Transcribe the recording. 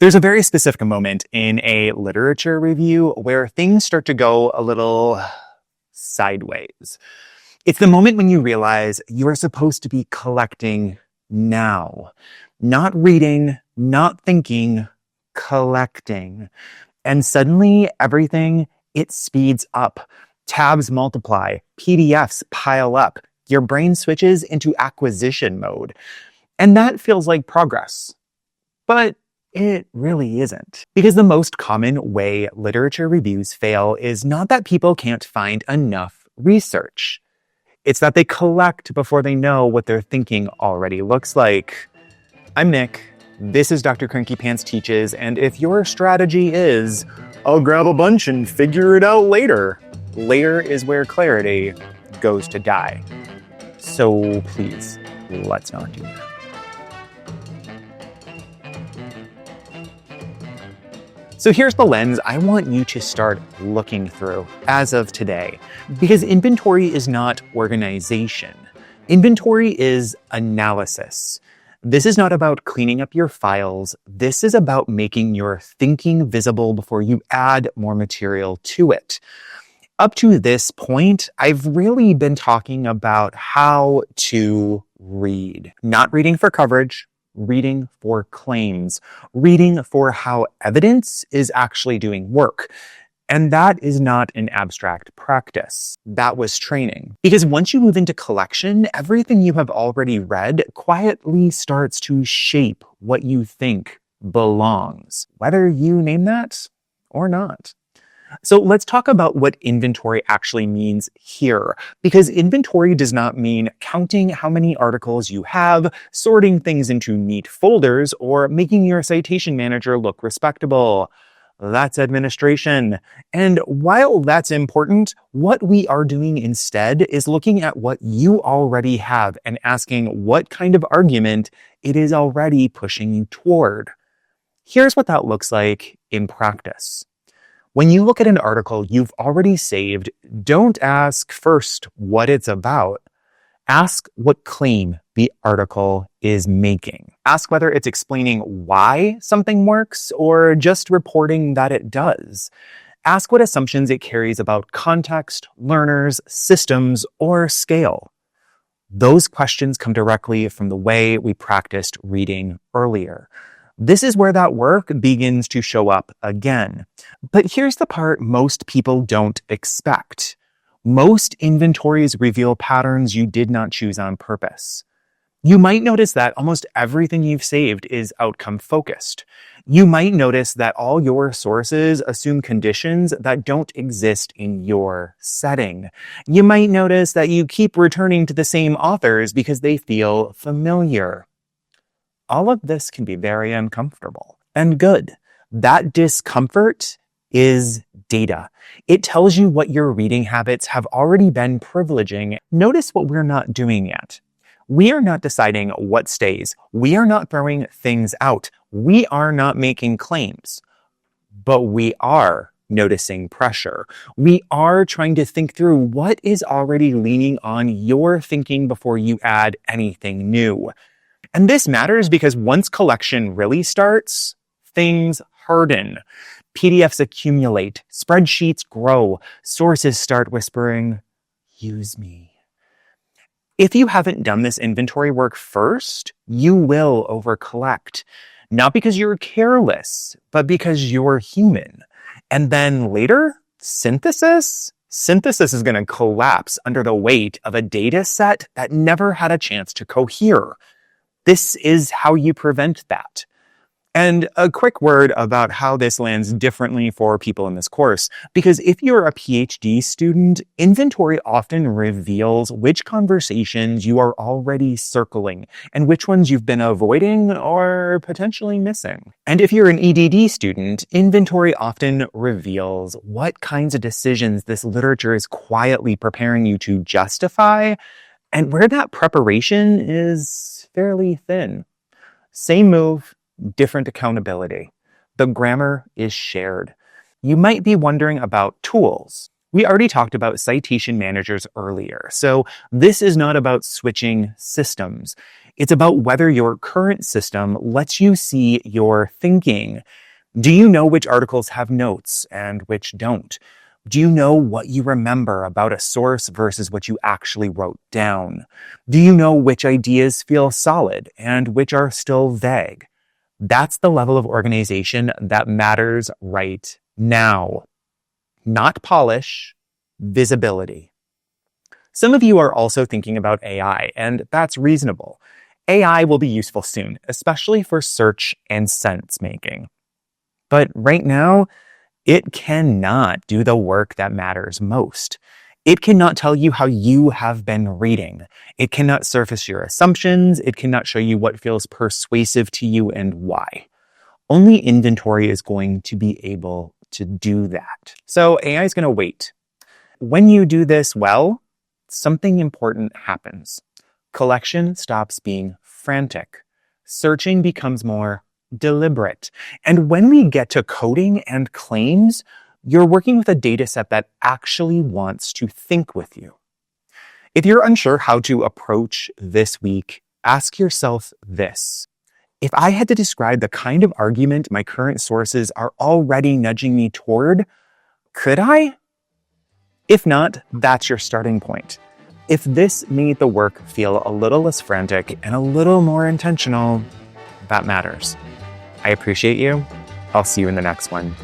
There's a very specific moment in a literature review where things start to go a little sideways. It's the moment when you realize you are supposed to be collecting now, not reading, not thinking, collecting. And suddenly everything, it speeds up. Tabs multiply, PDFs pile up. Your brain switches into acquisition mode. And that feels like progress. But it really isn't. Because the most common way literature reviews fail is not that people can't find enough research. It's that they collect before they know what their thinking already looks like. I'm Nick. This is Dr. Cranky Pants Teaches, and if your strategy is, I'll grab a bunch and figure it out later, later is where clarity goes to die. So please, let's not do that. So here's the lens I want you to start looking through as of today, because inventory is not organization. Inventory is analysis. This is not about cleaning up your files. This is about making your thinking visible before you add more material to it. Up to this point, I've really been talking about how to read. Not reading for coverage, reading for claims, reading for how evidence is actually doing work. And that is not an abstract practice. That was training. Because once you move into collection, everything you have already read quietly starts to shape what you think belongs, whether you name that or not. So let's talk about what inventory actually means here, because inventory does not mean counting how many articles you have, sorting things into neat folders, or making your citation manager look respectable. That's administration. And while that's important, what we are doing instead is looking at what you already have and asking what kind of argument it is already pushing you toward. Here's what that looks like in practice. When you look at an article you've already saved, don't ask first what it's about. Ask what claim the article is making. Ask whether it's explaining why something works or just reporting that it does. Ask what assumptions it carries about context, learners, systems, or scale. Those questions come directly from the way we practiced reading earlier. This is where that work begins to show up again. But here's the part most people don't expect. Most inventories reveal patterns you did not choose on purpose. You might notice that almost everything you've saved is outcome focused. You might notice that all your sources assume conditions that don't exist in your setting. You might notice that you keep returning to the same authors because they feel familiar. All of this can be very uncomfortable and good. That discomfort is data. It tells you what your reading habits have already been privileging. Notice what we're not doing yet. We are not deciding what stays. We are not throwing things out. We are not making claims. But we are noticing pressure. We are trying to think through what is already leaning on your thinking before you add anything new. And this matters because once collection really starts, things harden. PDFs accumulate, spreadsheets grow, sources start whispering, use me. If you haven't done this inventory work first, you will overcollect. Not because you're careless, but because you're human. And then later, synthesis? Synthesis is going to collapse under the weight of a data set that never had a chance to cohere. This is how you prevent that. And a quick word about how this lands differently for people in this course, because if you're a PhD student, inventory often reveals which conversations you are already circling and which ones you've been avoiding or potentially missing. And if you're an EDD student, inventory often reveals what kinds of decisions this literature is quietly preparing you to justify, and where that preparation is fairly thin. Same move, different accountability. The grammar is shared. You might be wondering about tools. We already talked about citation managers earlier, so this is not about switching systems. It's about whether your current system lets you see your thinking. Do you know which articles have notes and which don't? Do you know what you remember about a source versus what you actually wrote down? Do you know which ideas feel solid and which are still vague? That's the level of organization that matters right now. Not polish, visibility. Some of you are also thinking about AI, and that's reasonable. AI will be useful soon, especially for search and sense making. But right now, it cannot do the work that matters most. It cannot tell you how you have been reading. It cannot surface your assumptions. It cannot show you what feels persuasive to you and why. Only inventory is going to be able to do that. So AI is going to wait. When you do this well, something important happens. Collection stops being frantic. Searching becomes more deliberate. And when we get to coding and claims, you're working with a data set that actually wants to think with you. If you're unsure how to approach this week, ask yourself this. If I had to describe the kind of argument my current sources are already nudging me toward, could I? If not, that's your starting point. If this made the work feel a little less frantic and a little more intentional, that matters. I appreciate you. I'll see you in the next one.